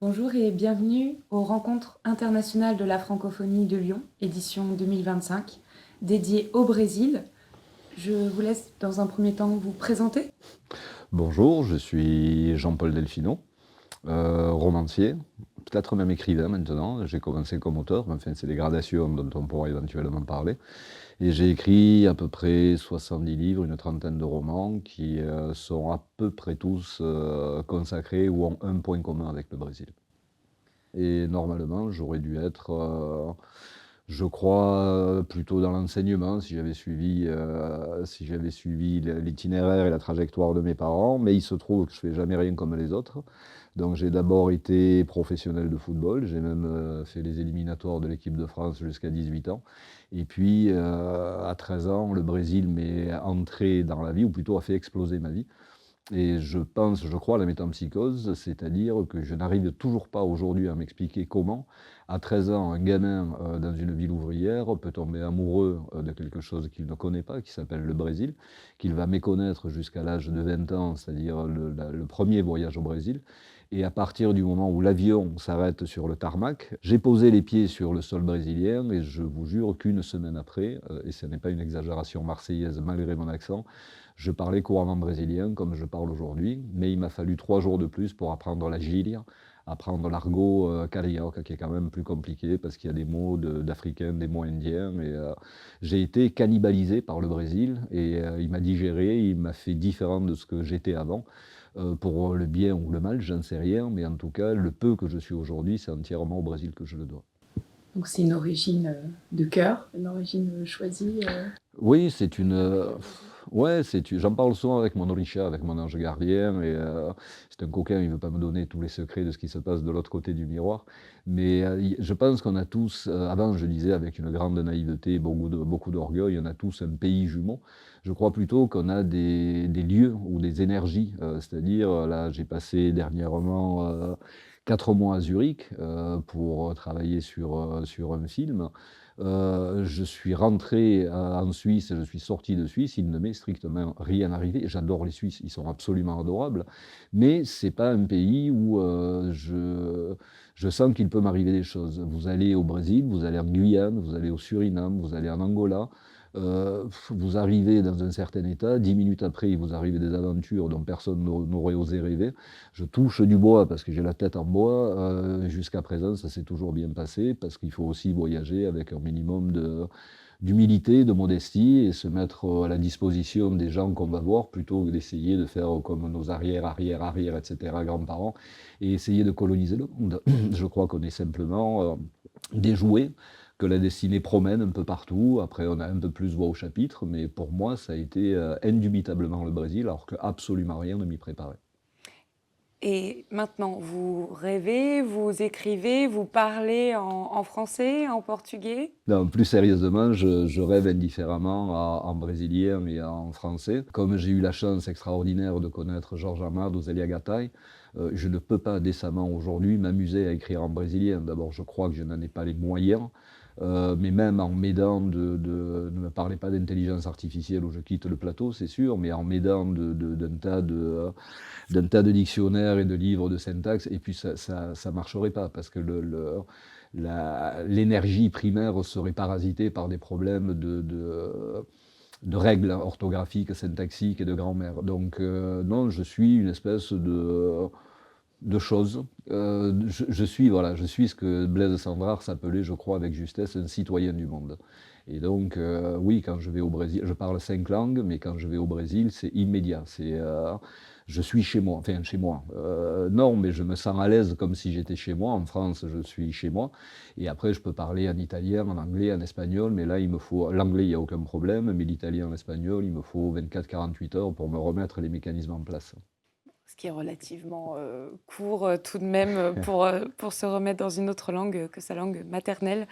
Bonjour et bienvenue aux Rencontres internationales de la francophonie de Lyon, édition 2025, dédiée au Brésil. Je vous laisse dans un premier temps vous présenter. Bonjour, je suis Jean-Paul Delfino, romancier, peut-être même écrivain maintenant. J'ai commencé comme auteur, mais enfin c'est des gradations dont on pourra éventuellement parler. Et j'ai écrit à peu près 70 livres, une trentaine de romans qui sont à peu près tous consacrés ou ont un point commun avec le Brésil. Et normalement, j'aurais dû être, je crois, plutôt dans l'enseignement si j'avais suivi l'itinéraire et la trajectoire de mes parents, mais il se trouve que je fais jamais rien comme les autres. Donc j'ai d'abord été professionnel de football, j'ai même fait les éliminatoires de l'équipe de France jusqu'à 18 ans. Et puis à 13 ans, le Brésil m'est entré dans la vie, ou plutôt a fait exploser ma vie. Et je crois à la métempsychose, c'est-à-dire que je n'arrive toujours pas aujourd'hui à m'expliquer comment, à 13 ans, un gamin dans une ville ouvrière peut tomber amoureux de quelque chose qu'il ne connaît pas, qui s'appelle le Brésil, qu'il va méconnaître jusqu'à l'âge de 20 ans, c'est-à-dire le premier voyage au Brésil. Et à partir du moment où l'avion s'arrête sur le tarmac, j'ai posé les pieds sur le sol brésilien et je vous jure qu'une semaine après, et ce n'est pas une exagération marseillaise malgré mon accent, je parlais couramment brésilien comme je parle aujourd'hui, mais il m'a fallu 3 jours de plus pour apprendre la gíria, apprendre l'argot carioca, qui est quand même plus compliqué parce qu'il y a des mots d'africains, des mots indiens. Et j'ai été cannibalisé par le Brésil et il m'a digéré, il m'a fait différent de ce que j'étais avant. Pour le bien ou le mal, j'en sais rien, mais en tout cas, le peu que je suis aujourd'hui, c'est entièrement au Brésil que je le dois. Donc c'est une origine de cœur, une origine choisie. Oui, c'est une, ouais, j'en parle souvent avec mon orisha, avec mon ange gardien. Et c'est un coquin, il veut pas me donner tous les secrets de ce qui se passe de l'autre côté du miroir. Mais je pense qu'on a tous, avant je disais avec une grande naïveté, beaucoup d'orgueil, on a tous un pays jumeau. Je crois plutôt qu'on a des lieux ou des énergies. C'est-à-dire, là, j'ai passé dernièrement 4 mois à Zurich pour travailler sur un film. Je suis rentré en Suisse, je suis sorti de Suisse, il ne m'est strictement rien arrivé. J'adore les Suisses, ils sont absolument adorables, mais c'est pas un pays où je sens qu'il peut m'arriver des choses. Vous allez au Brésil, vous allez en Guyane, vous allez au Suriname, vous allez en Angola, vous arrivez dans un certain état, 10 minutes après, il vous arrive des aventures dont personne n'aurait osé rêver. Je touche du bois parce que j'ai la tête en bois. Jusqu'à présent, ça s'est toujours bien passé parce qu'il faut aussi voyager avec un minimum d'humilité, de modestie et se mettre à la disposition des gens qu'on va voir plutôt que d'essayer de faire comme nos arrière, arrière, arrière, etc., grands-parents et essayer de coloniser le monde. Je crois qu'on est simplement des jouets que la destinée promène un peu partout. Après, on a un peu plus voix au chapitre, mais pour moi, ça a été indubitablement le Brésil, alors que absolument rien ne m'y préparait. Et maintenant, vous rêvez, vous écrivez, vous parlez en français, en portugais. Non, plus sérieusement, je rêve indifféremment en brésilien et en français. Comme j'ai eu la chance extraordinaire de connaître Jorge Amado, Zélia Gattai, je ne peux pas décemment aujourd'hui m'amuser à écrire en brésilien. D'abord, je crois que je n'en ai pas les moyens, mais même en m'aidant ne me parlez pas d'intelligence artificielle où je quitte le plateau, c'est sûr, mais en m'aidant d'un tas de dictionnaires et de livres de syntaxe, et puis ça marcherait pas, parce que l'énergie primaire serait parasitée par des problèmes de règles orthographiques, syntaxiques et de grammaire. Donc non, je suis une espèce de chose. Je suis ce que Blaise Cendrars s'appelait, je crois, avec justesse, un citoyen du monde. Et donc, oui, quand je vais au Brésil, je parle 5 langues, mais quand je vais au Brésil, c'est immédiat. Je suis chez moi, enfin chez moi. Non, mais je me sens à l'aise comme si j'étais chez moi. En France, je suis chez moi. Et après, je peux parler en italien, en anglais, en espagnol, mais là, il me faut. L'anglais, il n'y a aucun problème, mais l'italien, l'espagnol, il me faut 24-48 heures pour me remettre les mécanismes en place. Ce qui est relativement court tout de même pour se remettre dans une autre langue que sa langue maternelle.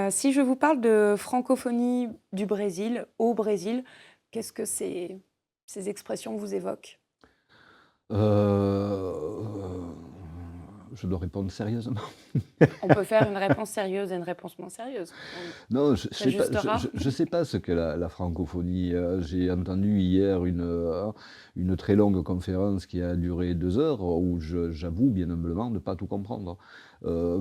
Si je vous parle de francophonie du Brésil, au Brésil, qu'est-ce que ces expressions vous évoquent? Euh, Je dois répondre sérieusement. On peut faire une réponse sérieuse et une réponse moins sérieuse. Non, On s'ajustera. je sais pas ce qu'est la francophonie. J'ai entendu hier une très longue conférence qui a duré 2 heures où j'avoue bien humblement ne pas tout comprendre.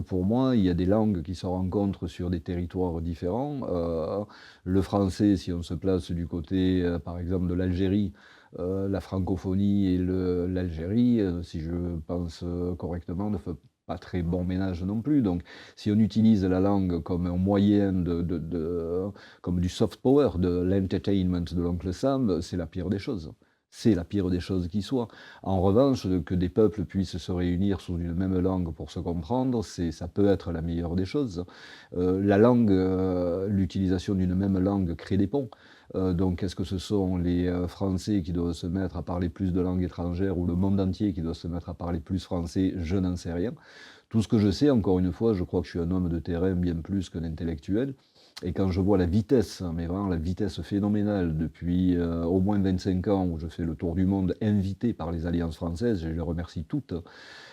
Pour moi, il y a des langues qui se rencontrent sur des territoires différents. Le français, si on se place du côté, par exemple, de l'Algérie, la francophonie et l'Algérie, si je pense correctement, ne fait pas très bon ménage non plus. Donc, si on utilise la langue comme un moyen comme du soft power, de l'entertainment de l'oncle Sam, c'est la pire des choses. C'est la pire des choses qui soit. En revanche, que des peuples puissent se réunir sous une même langue pour se comprendre, ça peut être la meilleure des choses. La langue, l'utilisation d'une même langue crée des ponts. Donc, est-ce que ce sont les Français qui doivent se mettre à parler plus de langues étrangères ou le monde entier qui doit se mettre à parler plus français? Je n'en sais rien. Tout ce que je sais, encore une fois, je crois que je suis un homme de terrain bien plus qu'un intellectuel. Et quand je vois la vitesse, mais vraiment la vitesse phénoménale depuis au moins 25 ans où je fais le tour du monde invité par les alliances françaises, je les remercie toutes,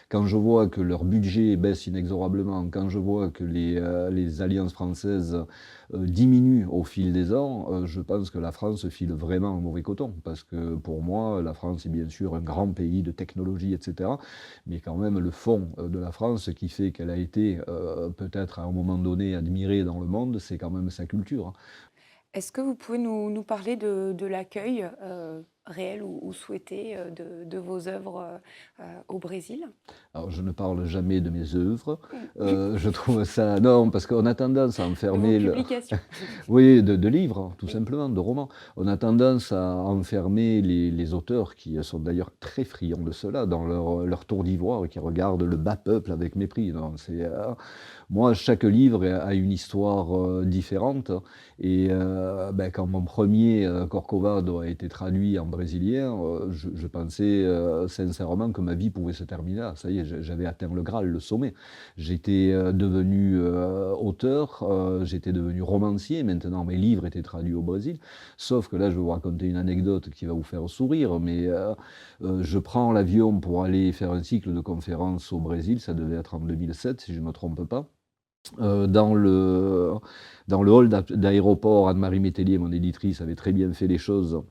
quand je vois que leur budget baisse inexorablement, quand je vois que les alliances françaises diminuent au fil des ans, je pense que la France file vraiment un mauvais coton. Parce que pour moi, la France est bien sûr un grand pays de technologie, etc. Mais quand même, le fond de la France qui fait qu'elle a été peut-être à un moment donné admirée dans le monde, c'est quand même sa culture, hein. Est-ce que vous pouvez nous parler de l'accueil réel ou souhaité de vos œuvres au Brésil? Alors, je ne parle jamais de mes œuvres. Je trouve ça... Non, parce qu'on a tendance à De vos enfermer publications? Oui, de livres, tout Oui. simplement, de romans. On a tendance à enfermer les auteurs, qui sont d'ailleurs très friands de cela, dans leur tour d'ivoire et qui regardent le bas peuple avec mépris. Non, moi, chaque livre a une histoire différente. Et ben, quand mon premier Corcovado a été traduit en brésilien, je pensais sincèrement que ma vie pouvait se terminer là. Ça y est, j'avais atteint le Graal, le sommet. J'étais devenu auteur, j'étais devenu romancier. Maintenant, mes livres étaient traduits au Brésil. Sauf que là, je vais vous raconter une anecdote qui va vous faire sourire. Mais je prends l'avion pour aller faire un cycle de conférences au Brésil. Ça devait être en 2007, si je ne me trompe pas. Euh, dans le, dans le hall d'aéroport, Anne-Marie Métellier, mon éditrice, avait très bien fait les choses.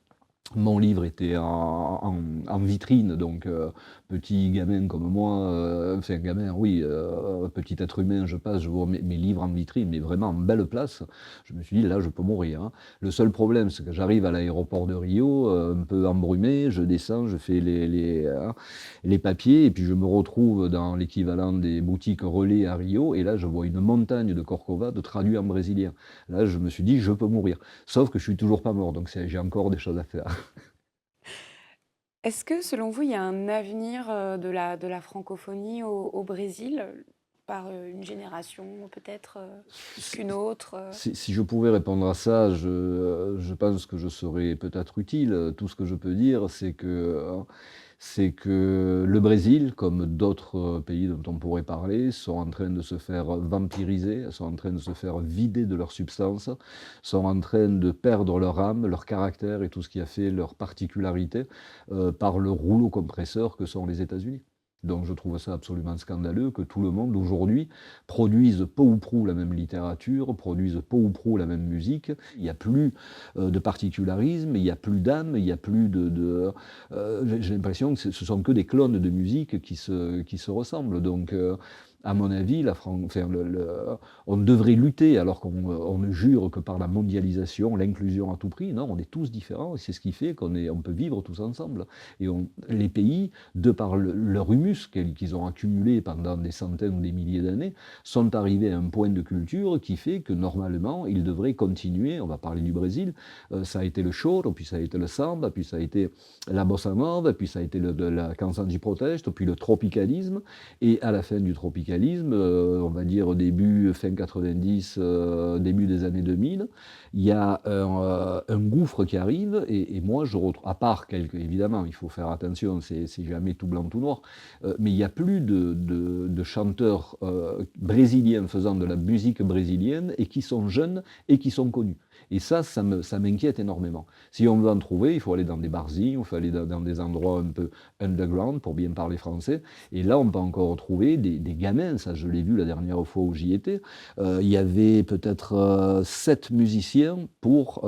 Mon livre était en vitrine, donc petit gamin comme moi, enfin gamin, oui, petit être humain, je passe, je vois mes livres en vitrine, mais vraiment en belle place. Je me suis dit, là, je peux mourir, hein. Le seul problème, c'est que j'arrive à l'aéroport de Rio, un peu embrumé, je descends, je fais les papiers, et puis je me retrouve dans l'équivalent des boutiques relais à Rio, et là, je vois une montagne de Corcovado traduit en brésilien. Là, je me suis dit, je peux mourir. Sauf que je suis toujours pas mort, donc j'ai encore des choses à faire. Est-ce que, selon vous, il y a un avenir de la francophonie au Brésil, par une génération peut-être plus qu'une autre Si je pouvais répondre à ça, je pense que je serais peut-être utile. Tout ce que je peux dire, c'est que le Brésil, comme d'autres pays dont on pourrait parler, sont en train de se faire vampiriser, sont en train de se faire vider de leur substance, sont en train de perdre leur âme, leur caractère et tout ce qui a fait leur particularité par le rouleau compresseur que sont les États-Unis. Donc je trouve ça absolument scandaleux que tout le monde aujourd'hui produise peu ou prou la même littérature, produise peu ou prou la même musique. Il n'y a plus de particularisme, il n'y a plus d'âme, il n'y a plus j'ai l'impression que ce sont que des clones de musique qui se ressemblent. Donc à mon avis, enfin, on devrait lutter alors qu'on ne jure que par la mondialisation, l'inclusion à tout prix. Non, on est tous différents et c'est ce qui fait on peut vivre tous ensemble. Et les pays, de par leur humus qu'ils ont accumulé pendant des centaines ou des milliers d'années, sont arrivés à un point de culture qui fait que normalement, ils devraient continuer. On va parler du Brésil, ça a été le choro, puis ça a été le samba, puis ça a été la bossa nova, puis ça a été la canção de protesto, puis le tropicalisme. Et à la fin du tropicalisme, on va dire fin 90, début des années 2000, il y a un gouffre qui arrive, et moi je retrouve, à part évidemment, il faut faire attention, c'est jamais tout blanc, tout noir, mais il n'y a plus de chanteurs brésiliens faisant de la musique brésilienne et qui sont jeunes et qui sont connus. Et ça m'inquiète énormément. Si on veut en trouver, il faut aller dans des barzinhs, il faut aller dans des endroits un peu underground, pour bien parler français. Et là, on peut encore trouver des gamins, ça je l'ai vu la dernière fois où j'y étais. Il y avait peut-être 7 musiciens pour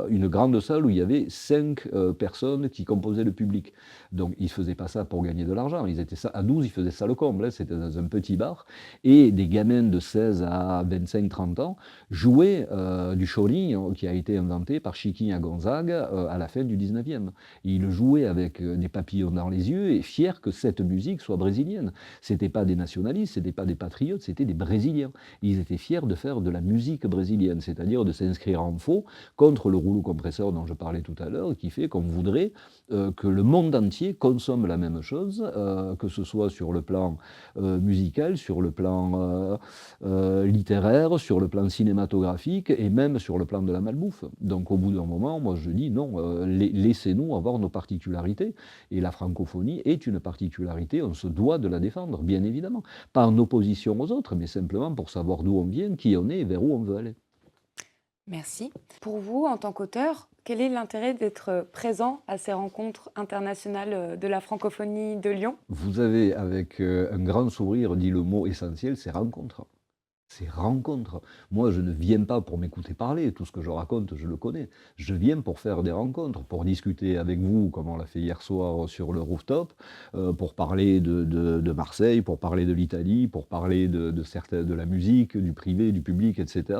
une grande salle où il y avait 5 personnes qui composaient le public. Donc ils ne faisaient pas ça pour gagner de l'argent, ils étaient ça, à 12, ils faisaient ça le comble, hein. C'était dans un petit bar, et des gamins de 16 à 25-30 ans jouaient du Shaolin, qui a été inventé par Chiquinha Gonzaga à la fin du 19e. Ils le jouaient avec des papillons dans les yeux, et fiers que cette musique soit brésilienne. Ce n'étaient pas des nationalistes, ce n'étaient pas des patriotes, c'était des Brésiliens. Ils étaient fiers de faire de la musique brésilienne, c'est-à-dire de s'inscrire en faux contre le rouleau compresseur dont je parlais tout à l'heure, qui fait qu'on voudrait que le monde entier consomme la même chose, que ce soit sur le plan musical, sur le plan littéraire, sur le plan cinématographique et même sur le plan de la malbouffe. Donc au bout d'un moment, moi je dis non, laissez-nous avoir nos particularités. Et la francophonie est une particularité, on se doit de la défendre, bien évidemment. Pas en opposition aux autres, mais simplement pour savoir d'où on vient, qui on est et vers où on veut aller. Merci. Pour vous, en tant qu'auteur, quel est l'intérêt d'être présent à ces rencontres internationales de la francophonie de Lyon? Vous avez, avec un grand sourire, dit le mot essentiel, c'est rencontre. Ces rencontres. Moi, je ne viens pas pour m'écouter parler, tout ce que je raconte, je le connais. Je viens pour faire des rencontres, pour discuter avec vous, comme on l'a fait hier soir sur le rooftop, pour parler de Marseille, pour parler de l'Italie, pour parler de la musique, du privé, du public, etc.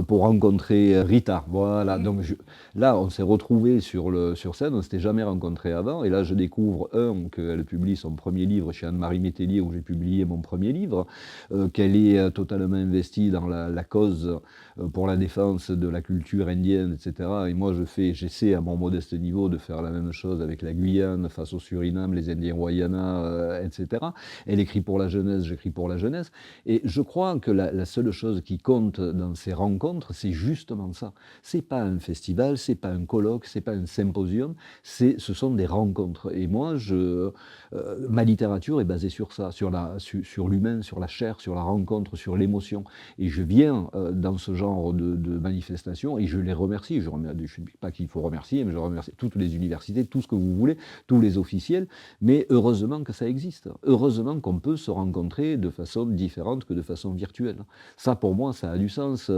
Pour rencontrer Rita. Voilà, donc là, on s'est retrouvés sur scène, on ne s'était jamais rencontrés avant, et là, je découvre, qu'elle publie son premier livre chez Anne-Marie Métellier, où j'ai publié mon premier livre, qu'elle est totalement investie dans la cause pour la défense de la culture indienne, etc. Et moi, j'essaie à mon modeste niveau de faire la même chose avec la Guyane, face au Suriname, les Indiens Wayana, etc. Elle écrit pour la jeunesse, j'écris pour la jeunesse. Et je crois que la seule chose qui compte dans ces rencontres, c'est justement ça. C'est pas un festival, c'est pas un colloque, c'est pas un symposium, ce sont des rencontres. Et moi, ma littérature est basée sur ça, sur l'humain, sur la chair, sur la rencontre, sur l'émotion. Et je viens dans ce genre de manifestations et je les remercie. Je ne dis pas qu'il faut remercier, mais je remercie toutes les universités, tout ce que vous voulez, tous les officiels. Mais heureusement que ça existe. Heureusement qu'on peut se rencontrer de façon différente que de façon virtuelle. Ça, pour moi, ça a du sens.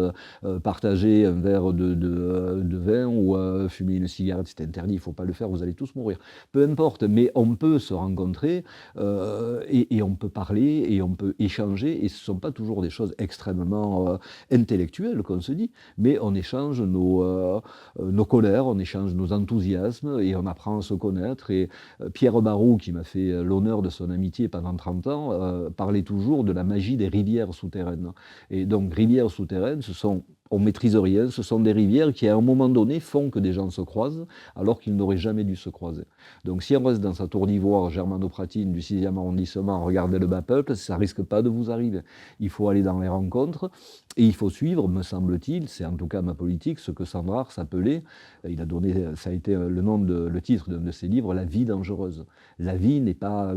Partager un verre de vin ou fumer une cigarette, c'est interdit, il ne faut pas le faire, vous allez tous mourir. Peu importe, mais on peut se rencontrer et on peut parler et on peut échanger. Et ce ne sont pas toujours des choses extrêmement intellectuelles qu'on se dit, mais on échange nos colères, on échange nos enthousiasmes et on apprend à se connaître. Et Pierre Barou, qui m'a fait l'honneur de son amitié pendant 30 ans, parlait toujours de la magie des rivières souterraines. Et donc, rivières souterraines, on maîtrise rien, ce sont des rivières qui, à un moment donné, font que des gens se croisent, alors qu'ils n'auraient jamais dû se croiser. Donc si on reste dans sa tour d'ivoire germanopratine du 6e arrondissement, regardez le bas peuple, ça risque pas de vous arriver. Il faut aller dans les rencontres, et il faut suivre, me semble-t-il, c'est en tout cas ma politique, ce que Sandrard s'appelait, ça a été le titre de ses livres, La vie dangereuse. La vie n'est pas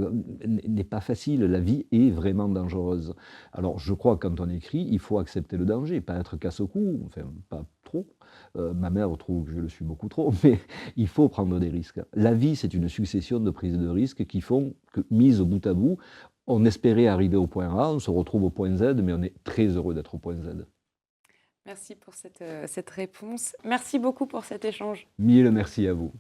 facile, la vie est vraiment dangereuse. Alors je crois que quand on écrit, il faut accepter le danger, pas être casse-cou, enfin pas trop. Ma mère trouve que je le suis beaucoup trop, mais il faut prendre des risques. La vie, c'est une succession de prises de risques qui font que, mises bout à bout, on espérait arriver au point A, on se retrouve au point Z, mais on est très heureux d'être au point Z. Merci pour cette réponse. Merci beaucoup pour cet échange. Mille merci à vous.